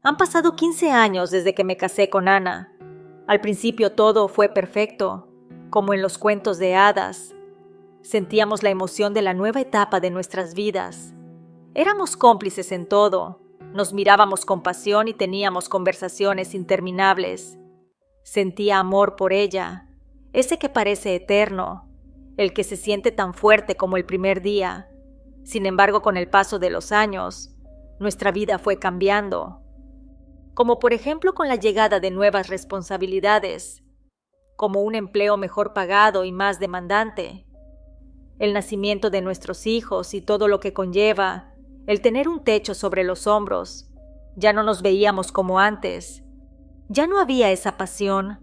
Han pasado 15 años desde que me casé con Ana. Al principio todo fue perfecto, como en los cuentos de hadas. Sentíamos la emoción de la nueva etapa de nuestras vidas. Éramos cómplices en todo, nos mirábamos con pasión y teníamos conversaciones interminables. Sentía amor por ella, ese que parece eterno, el que se siente tan fuerte como el primer día. Sin embargo, con el paso de los años, nuestra vida fue cambiando. Como por ejemplo con la llegada de nuevas responsabilidades, como un empleo mejor pagado y más demandante, el nacimiento de nuestros hijos y todo lo que conlleva, el tener un techo sobre los hombros. Ya no nos veíamos como antes. Ya no había esa pasión,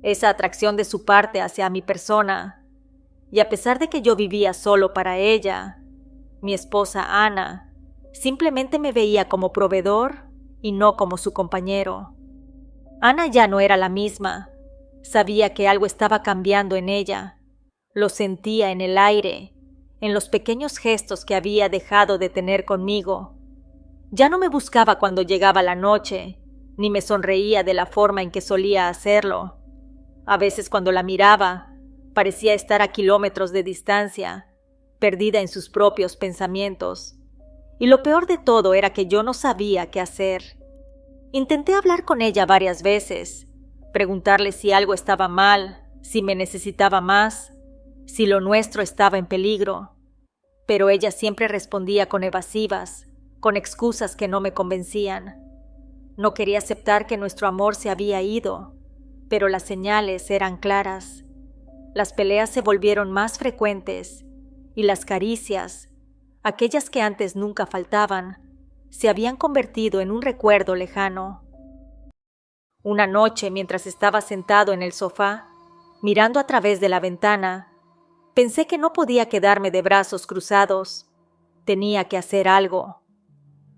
esa atracción de su parte hacia mi persona. Y a pesar de que yo vivía solo para ella, mi esposa Ana simplemente me veía como proveedor y no como su compañero. Ana ya no era la misma. Sabía que algo estaba cambiando en ella. Lo sentía en el aire, en los pequeños gestos que había dejado de tener conmigo. Ya no me buscaba cuando llegaba la noche, ni me sonreía de la forma en que solía hacerlo. A veces cuando la miraba, parecía estar a kilómetros de distancia, perdida en sus propios pensamientos. Y lo peor de todo era que yo no sabía qué hacer. Intenté hablar con ella varias veces, preguntarle si algo estaba mal, si me necesitaba más, si lo nuestro estaba en peligro. Pero ella siempre respondía con evasivas, con excusas que no me convencían. No quería aceptar que nuestro amor se había ido, pero las señales eran claras. Las peleas se volvieron más frecuentes y las caricias, aquellas que antes nunca faltaban, se habían convertido en un recuerdo lejano. Una noche, mientras estaba sentado en el sofá, mirando a través de la ventana, pensé que no podía quedarme de brazos cruzados. Tenía que hacer algo.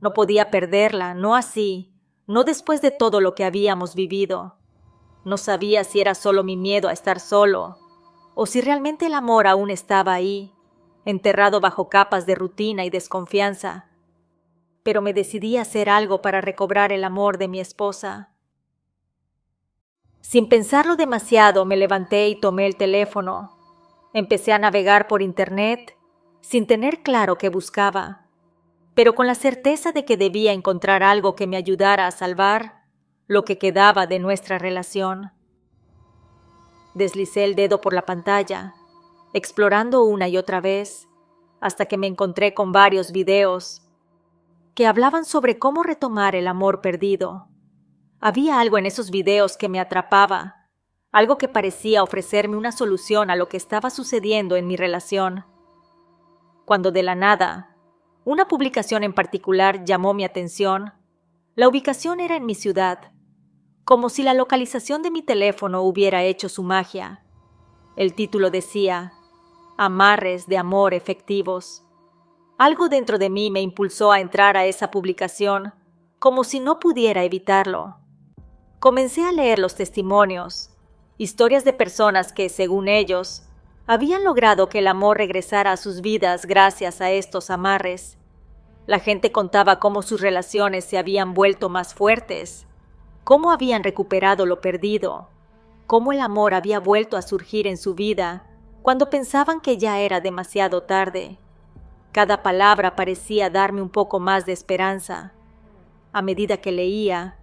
No podía perderla, no así, no después de todo lo que habíamos vivido. No sabía si era solo mi miedo a estar solo, o si realmente el amor aún estaba ahí, enterrado bajo capas de rutina y desconfianza. Pero me decidí a hacer algo para recobrar el amor de mi esposa. Sin pensarlo demasiado, me levanté y tomé el teléfono. Empecé a navegar por internet, sin tener claro qué buscaba, pero con la certeza de que debía encontrar algo que me ayudara a salvar lo que quedaba de nuestra relación. Deslicé el dedo por la pantalla, explorando una y otra vez, hasta que me encontré con varios videos que hablaban sobre cómo retomar el amor perdido. Había algo en esos videos que me atrapaba, algo que parecía ofrecerme una solución a lo que estaba sucediendo en mi relación. Cuando de la nada, una publicación en particular llamó mi atención. La ubicación era en mi ciudad, como si la localización de mi teléfono hubiera hecho su magia. El título decía, Amarres de amor efectivos. Algo dentro de mí me impulsó a entrar a esa publicación, como si no pudiera evitarlo. Comencé a leer los testimonios, historias de personas que, según ellos, habían logrado que el amor regresara a sus vidas gracias a estos amarres. La gente contaba cómo sus relaciones se habían vuelto más fuertes, cómo habían recuperado lo perdido, cómo el amor había vuelto a surgir en su vida cuando pensaban que ya era demasiado tarde. Cada palabra parecía darme un poco más de esperanza. A medida que leía,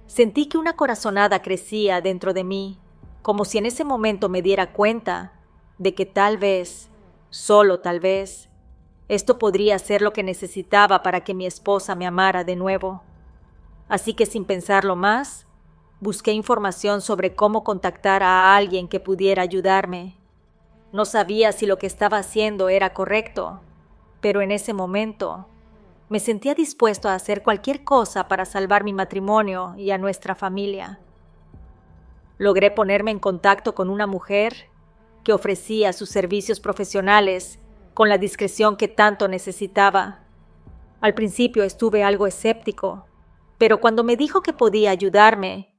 sentí que una corazonada crecía dentro de mí, como si en ese momento me diera cuenta de que tal vez, solo tal vez, esto podría ser lo que necesitaba para que mi esposa me amara de nuevo. Así que sin pensarlo más, busqué información sobre cómo contactar a alguien que pudiera ayudarme. No sabía si lo que estaba haciendo era correcto, pero en ese momento me sentía dispuesto a hacer cualquier cosa para salvar mi matrimonio y a nuestra familia. Logré ponerme en contacto con una mujer que ofrecía sus servicios profesionales con la discreción que tanto necesitaba. Al principio estuve algo escéptico, pero cuando me dijo que podía ayudarme,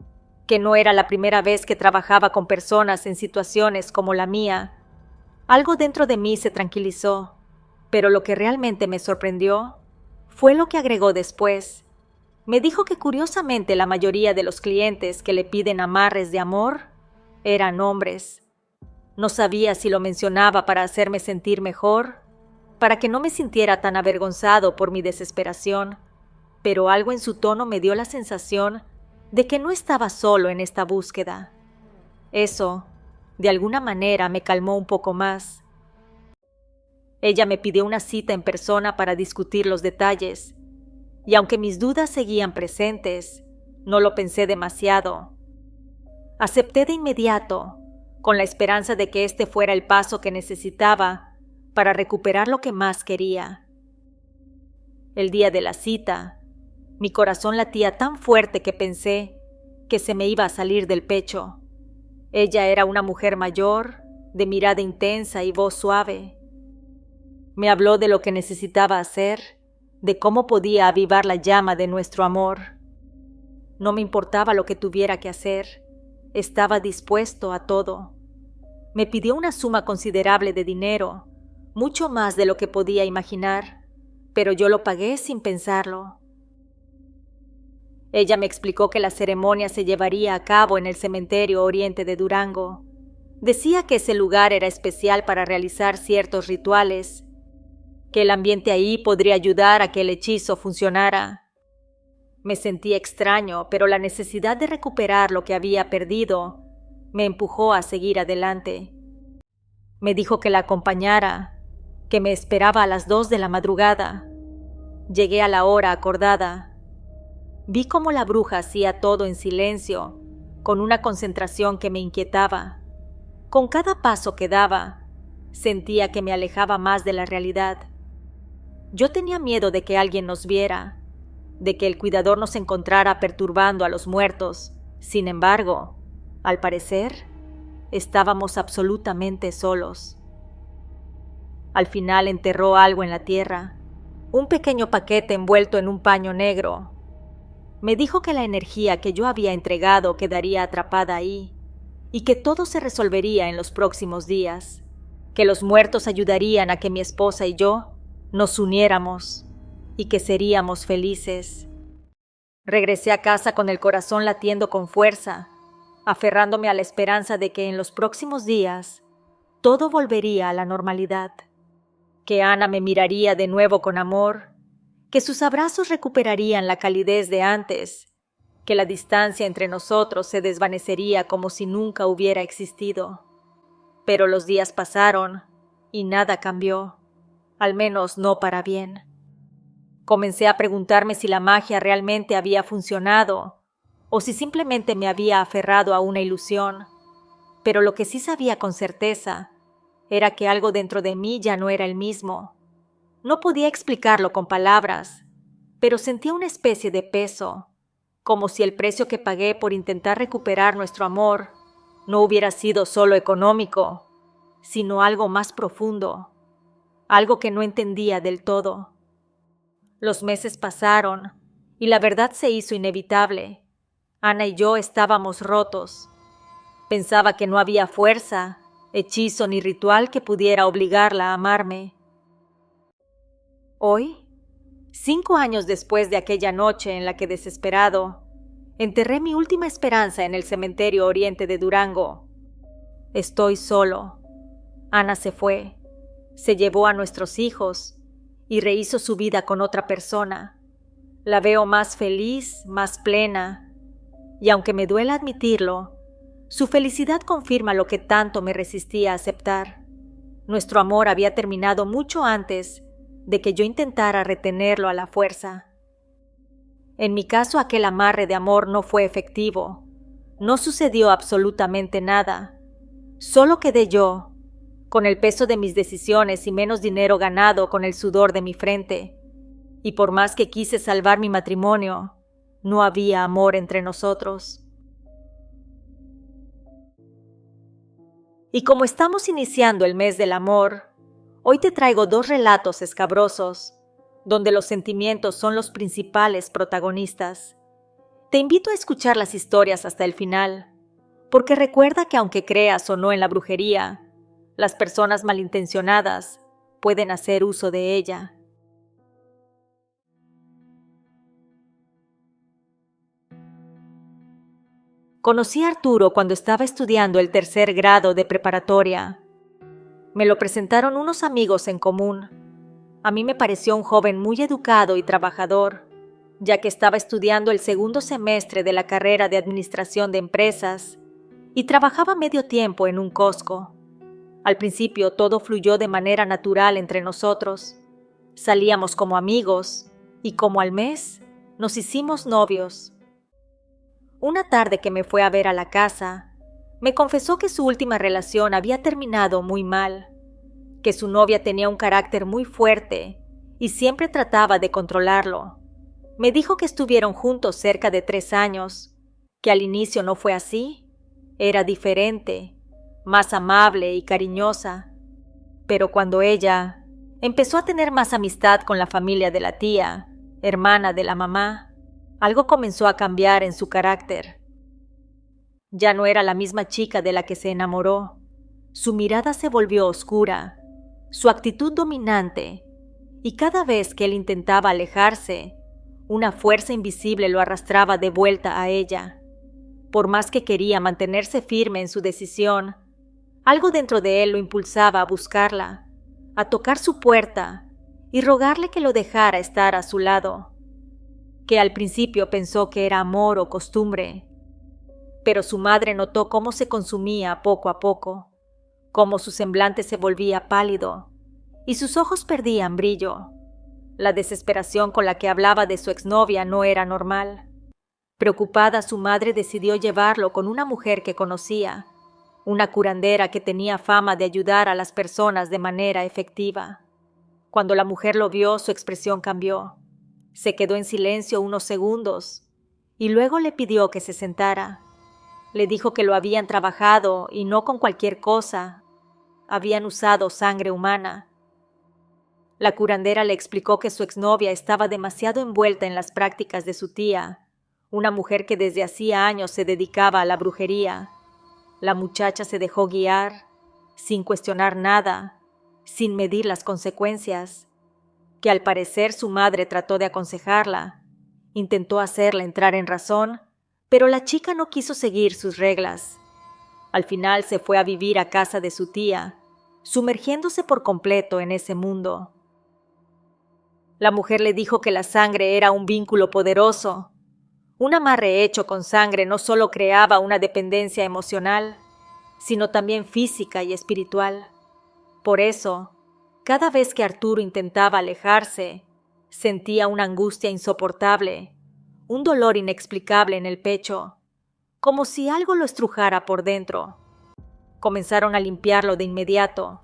que no era la primera vez que trabajaba con personas en situaciones como la mía, algo dentro de mí se tranquilizó. Pero lo que realmente me sorprendió fue lo que agregó después. Me dijo que curiosamente la mayoría de los clientes que le piden amarres de amor eran hombres. No sabía si lo mencionaba para hacerme sentir mejor, para que no me sintiera tan avergonzado por mi desesperación, pero algo en su tono me dio la sensación de que no estaba solo en esta búsqueda. Eso, de alguna manera, me calmó un poco más. Ella me pidió una cita en persona para discutir los detalles, y aunque mis dudas seguían presentes, no lo pensé demasiado. Acepté de inmediato, con la esperanza de que este fuera el paso que necesitaba para recuperar lo que más quería. El día de la cita, mi corazón latía tan fuerte que pensé que se me iba a salir del pecho. Ella era una mujer mayor, de mirada intensa y voz suave. Me habló de lo que necesitaba hacer, de cómo podía avivar la llama de nuestro amor. No me importaba lo que tuviera que hacer, estaba dispuesto a todo. Me pidió una suma considerable de dinero, mucho más de lo que podía imaginar, pero yo lo pagué sin pensarlo. Ella me explicó que la ceremonia se llevaría a cabo en el cementerio oriente de Durango. Decía que ese lugar era especial para realizar ciertos rituales, que el ambiente ahí podría ayudar a que el hechizo funcionara. Me sentí extraño, pero la necesidad de recuperar lo que había perdido me empujó a seguir adelante. Me dijo que la acompañara, que me esperaba a las 2 de la madrugada. Llegué a la hora acordada. Vi cómo la bruja hacía todo en silencio, con una concentración que me inquietaba. Con cada paso que daba, sentía que me alejaba más de la realidad. Yo tenía miedo de que alguien nos viera, de que el cuidador nos encontrara perturbando a los muertos. Sin embargo, al parecer, estábamos absolutamente solos. Al final enterró algo en la tierra, un pequeño paquete envuelto en un paño negro. Me dijo que la energía que yo había entregado quedaría atrapada ahí y que todo se resolvería en los próximos días, que los muertos ayudarían a que mi esposa y yo nos uniéramos y que seríamos felices. Regresé a casa con el corazón latiendo con fuerza, aferrándome a la esperanza de que en los próximos días todo volvería a la normalidad, que Ana me miraría de nuevo con amor, que sus abrazos recuperarían la calidez de antes, que la distancia entre nosotros se desvanecería como si nunca hubiera existido. Pero los días pasaron y nada cambió, al menos no para bien. Comencé a preguntarme si la magia realmente había funcionado o si simplemente me había aferrado a una ilusión, pero lo que sí sabía con certeza era que algo dentro de mí ya no era el mismo. No podía explicarlo con palabras, pero sentía una especie de peso, como si el precio que pagué por intentar recuperar nuestro amor no hubiera sido solo económico, sino algo más profundo, algo que no entendía del todo. Los meses pasaron y la verdad se hizo inevitable. Ana y yo estábamos rotos. Pensaba que no había fuerza, hechizo ni ritual que pudiera obligarla a amarme. Hoy, 5 años después de aquella noche en la que, desesperado, enterré mi última esperanza en el cementerio oriente de Durango, estoy solo. Ana se fue, se llevó a nuestros hijos y rehizo su vida con otra persona. La veo más feliz, más plena, y aunque me duela admitirlo, su felicidad confirma lo que tanto me resistía a aceptar. Nuestro amor había terminado mucho antes de que yo intentara retenerlo a la fuerza. En mi caso, aquel amarre de amor no fue efectivo. No sucedió absolutamente nada. Solo quedé yo, con el peso de mis decisiones y menos dinero ganado con el sudor de mi frente. Y por más que quise salvar mi matrimonio, no había amor entre nosotros. Y como estamos iniciando el mes del amor, hoy te traigo 2 relatos escabrosos, donde los sentimientos son los principales protagonistas. Te invito a escuchar las historias hasta el final, porque recuerda que aunque creas o no en la brujería, las personas malintencionadas pueden hacer uso de ella. Conocí a Arturo cuando estaba estudiando el 3er grado de preparatoria. Me lo presentaron unos amigos en común. A mí me pareció un joven muy educado y trabajador, ya que estaba estudiando el 2º semestre de la carrera de Administración de Empresas y trabajaba medio tiempo en un Costco. Al principio todo fluyó de manera natural entre nosotros. Salíamos como amigos y como al mes nos hicimos novios. Una tarde que me fue a ver a la casa, me confesó que su última relación había terminado muy mal, que su novia tenía un carácter muy fuerte y siempre trataba de controlarlo. Me dijo que estuvieron juntos cerca de 3 años, que al inicio no fue así, era diferente, más amable y cariñosa, pero cuando ella empezó a tener más amistad con la familia de la tía, hermana de la mamá, algo comenzó a cambiar en su carácter. Ya no era la misma chica de la que se enamoró. Su mirada se volvió oscura, su actitud dominante, y cada vez que él intentaba alejarse, una fuerza invisible lo arrastraba de vuelta a ella. Por más que quería mantenerse firme en su decisión, algo dentro de él lo impulsaba a buscarla, a tocar su puerta y rogarle que lo dejara estar a su lado, que al principio pensó que era amor o costumbre, pero su madre notó cómo se consumía poco a poco, cómo su semblante se volvía pálido y sus ojos perdían brillo. La desesperación con la que hablaba de su exnovia no era normal. Preocupada, su madre decidió llevarlo con una mujer que conocía, una curandera que tenía fama de ayudar a las personas de manera efectiva. Cuando la mujer lo vio, su expresión cambió. Se quedó en silencio unos segundos y luego le pidió que se sentara. Le dijo que lo habían trabajado y no con cualquier cosa. Habían usado sangre humana. La curandera le explicó que su exnovia estaba demasiado envuelta en las prácticas de su tía, una mujer que desde hacía años se dedicaba a la brujería. La muchacha se dejó guiar, sin cuestionar nada, sin medir las consecuencias, que al parecer su madre trató de aconsejarla, intentó hacerla entrar en razón, pero la chica no quiso seguir sus reglas. Al final se fue a vivir a casa de su tía, sumergiéndose por completo en ese mundo. La mujer le dijo que la sangre era un vínculo poderoso. Un amarre hecho con sangre no solo creaba una dependencia emocional, sino también física y espiritual. Por eso, cada vez que Arturo intentaba alejarse, sentía una angustia insoportable, un dolor inexplicable en el pecho, como si algo lo estrujara por dentro. Comenzaron a limpiarlo de inmediato.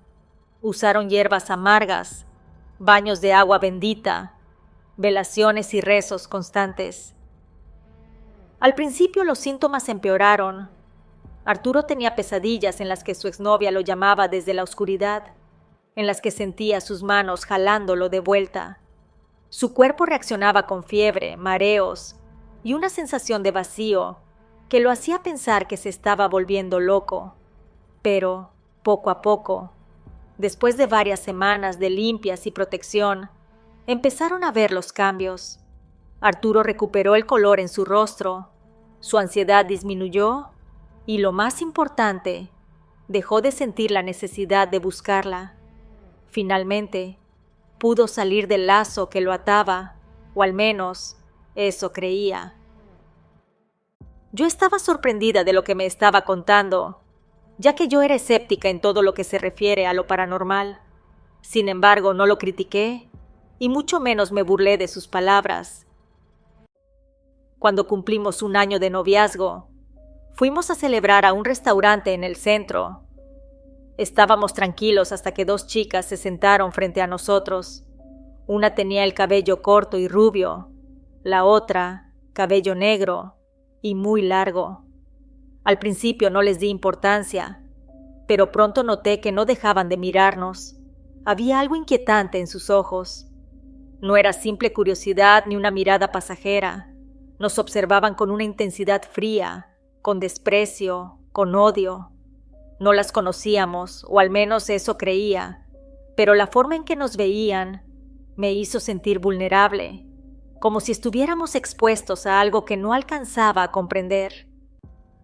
Usaron hierbas amargas, baños de agua bendita, velaciones y rezos constantes. Al principio los síntomas empeoraron. Arturo tenía pesadillas en las que su exnovia lo llamaba desde la oscuridad, en las que sentía sus manos jalándolo de vuelta. Su cuerpo reaccionaba con fiebre, mareos y una sensación de vacío que lo hacía pensar que se estaba volviendo loco. Pero, poco a poco, después de varias semanas de limpias y protección, empezaron a ver los cambios. Arturo recuperó el color en su rostro, su ansiedad disminuyó y, lo más importante, dejó de sentir la necesidad de buscarla. Finalmente, pudo salir del lazo que lo ataba, o al menos eso creía. Yo estaba sorprendida de lo que me estaba contando, ya que yo era escéptica en todo lo que se refiere a lo paranormal. Sin embargo, no lo critiqué y mucho menos me burlé de sus palabras. Cuando cumplimos 1 año de noviazgo, fuimos a celebrar a un restaurante en el centro. Estábamos tranquilos hasta que 2 chicas se sentaron frente a nosotros. Una tenía el cabello corto y rubio, la otra, cabello negro y muy largo. Al principio no les di importancia, pero pronto noté que no dejaban de mirarnos. Había algo inquietante en sus ojos. No era simple curiosidad ni una mirada pasajera. Nos observaban con una intensidad fría, con desprecio, con odio. No las conocíamos, o al menos eso creía, pero la forma en que nos veían me hizo sentir vulnerable, como si estuviéramos expuestos a algo que no alcanzaba a comprender.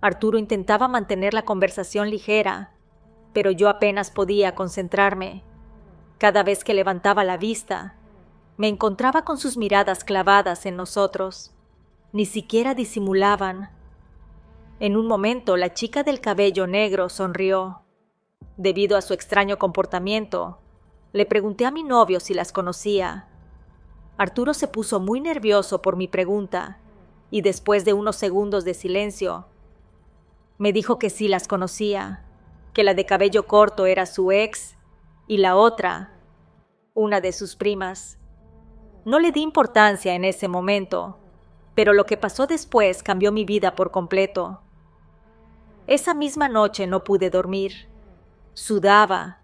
Arturo intentaba mantener la conversación ligera, pero yo apenas podía concentrarme. Cada vez que levantaba la vista, me encontraba con sus miradas clavadas en nosotros. Ni siquiera disimulaban. En un momento, la chica del cabello negro sonrió. Debido a su extraño comportamiento, le pregunté a mi novio si las conocía. Arturo se puso muy nervioso por mi pregunta y después de unos segundos de silencio, me dijo que sí las conocía, que la de cabello corto era su ex y la otra, una de sus primas. No le di importancia en ese momento, pero lo que pasó después cambió mi vida por completo. Esa misma noche no pude dormir. Sudaba,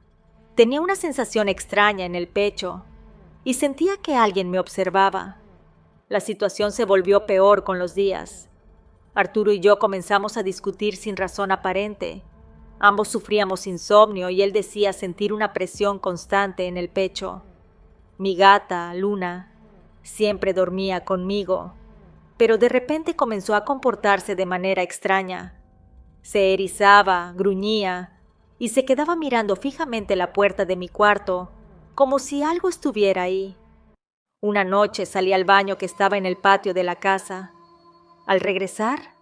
tenía una sensación extraña en el pecho y sentía que alguien me observaba. La situación se volvió peor con los días. Arturo y yo comenzamos a discutir sin razón aparente. Ambos sufríamos insomnio y él decía sentir una presión constante en el pecho. Mi gata, Luna, siempre dormía conmigo, pero de repente comenzó a comportarse de manera extraña. Se erizaba, gruñía y se quedaba mirando fijamente la puerta de mi cuarto, como si algo estuviera ahí. Una noche salí al baño que estaba en el patio de la casa. Al regresar,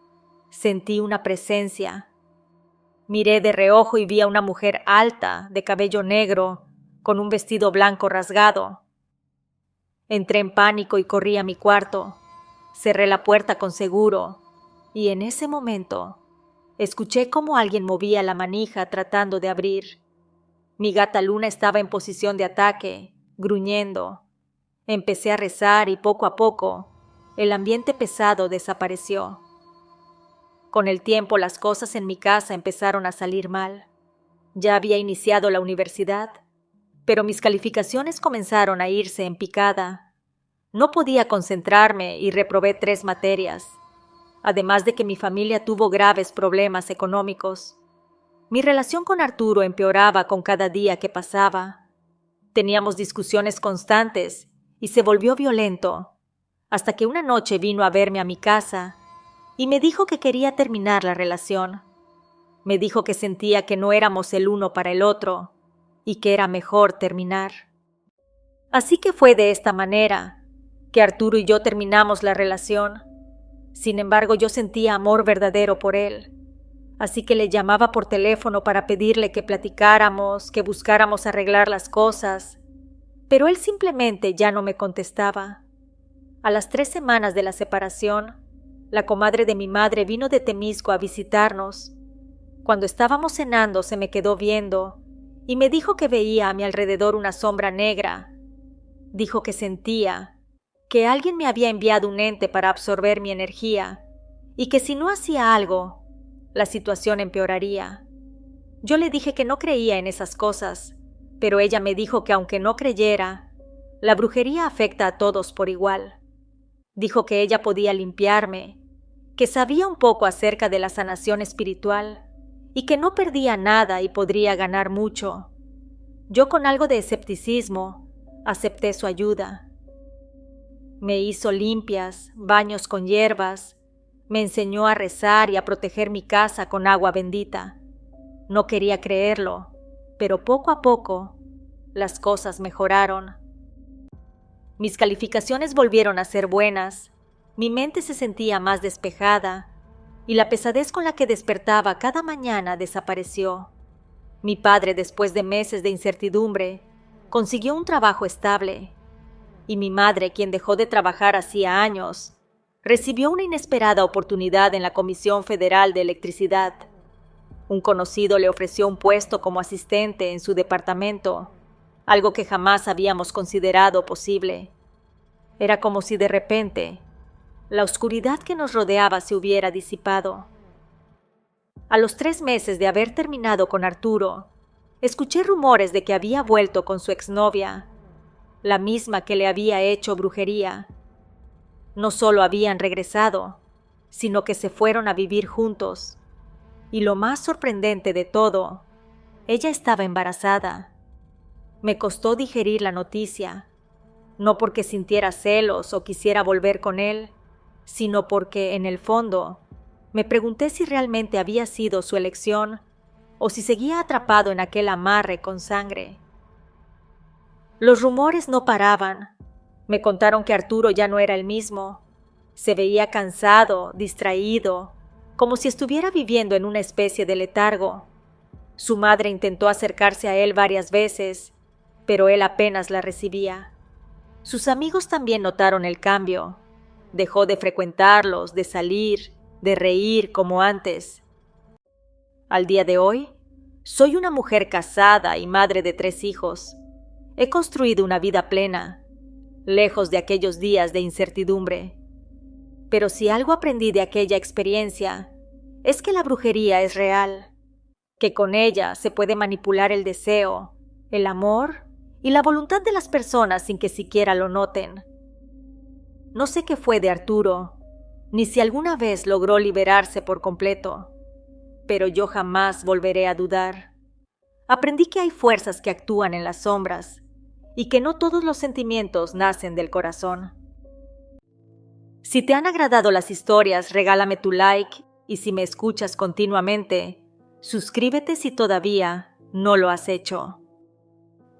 sentí una presencia. Miré de reojo y vi a una mujer alta, de cabello negro, con un vestido blanco rasgado. Entré en pánico y corrí a mi cuarto. Cerré la puerta con seguro y en ese momento escuché cómo alguien movía la manija tratando de abrir. Mi gata Luna estaba en posición de ataque, gruñendo. Empecé a rezar y poco a poco el ambiente pesado desapareció. Con el tiempo las cosas en mi casa empezaron a salir mal. Ya había iniciado la universidad, pero mis calificaciones comenzaron a irse en picada. No podía concentrarme y reprobé 3 materias, además de que mi familia tuvo graves problemas económicos. Mi relación con Arturo empeoraba con cada día que pasaba. Teníamos discusiones constantes y se volvió violento, hasta que una noche vino a verme a mi casa y me dijo que quería terminar la relación. Me dijo que sentía que no éramos el uno para el otro y que era mejor terminar. Así que fue de esta manera que Arturo y yo terminamos la relación. Sin embargo, yo sentía amor verdadero por él, así que le llamaba por teléfono para pedirle que platicáramos, que buscáramos arreglar las cosas, pero él simplemente ya no me contestaba. A las 3 semanas de la separación, la comadre de mi madre vino de Temisco a visitarnos. Cuando estábamos cenando se me quedó viendo y me dijo que veía a mi alrededor una sombra negra. Dijo que sentía que alguien me había enviado un ente para absorber mi energía y que si no hacía algo, la situación empeoraría. Yo le dije que no creía en esas cosas, pero ella me dijo que aunque no creyera, la brujería afecta a todos por igual. Dijo que ella podía limpiarme, que sabía un poco acerca de la sanación espiritual y que no perdía nada y podría ganar mucho. Yo con algo de escepticismo acepté su ayuda. Me hizo limpias, baños con hierbas, me enseñó a rezar y a proteger mi casa con agua bendita. No quería creerlo, pero poco a poco las cosas mejoraron. Mis calificaciones volvieron a ser buenas, mi mente se sentía más despejada y la pesadez con la que despertaba cada mañana desapareció. Mi padre, después de meses de incertidumbre, consiguió un trabajo estable. Y mi madre, quien dejó de trabajar hacía años, recibió una inesperada oportunidad en la Comisión Federal de Electricidad. Un conocido le ofreció un puesto como asistente en su departamento, algo que jamás habíamos considerado posible. Era como si de repente la oscuridad que nos rodeaba se hubiera disipado. A los 3 meses de haber terminado con Arturo, escuché rumores de que había vuelto con su exnovia, la misma que le había hecho brujería. No solo habían regresado, sino que se fueron a vivir juntos. Y lo más sorprendente de todo, ella estaba embarazada. Me costó digerir la noticia, no porque sintiera celos o quisiera volver con él, sino porque, en el fondo, Me pregunté si realmente había sido su elección o si seguía atrapado en aquel amarre con sangre. Los rumores no paraban. Me contaron que Arturo ya no era el mismo. Se veía cansado, distraído, como si estuviera viviendo en una especie de letargo. Su madre intentó acercarse a él varias veces, pero él apenas la recibía. Sus amigos también notaron el cambio. Dejó de frecuentarlos, de salir, de reír como antes. Al día de hoy, soy una mujer casada y madre de 3 hijos. He construido una vida plena, lejos de aquellos días de incertidumbre. Pero si algo aprendí de aquella experiencia, es que la brujería es real, que con ella se puede manipular el deseo, el amor y la voluntad de las personas sin que siquiera lo noten. No sé qué fue de Arturo, ni si alguna vez logró liberarse por completo, pero yo jamás volveré a dudar. Aprendí que hay fuerzas que actúan en las sombras y que no todos los sentimientos nacen del corazón. Si te han agradado las historias, regálame tu like y si me escuchas continuamente, suscríbete si todavía no lo has hecho.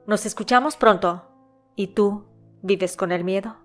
Nos escuchamos pronto. ¿Y tú vives con el miedo?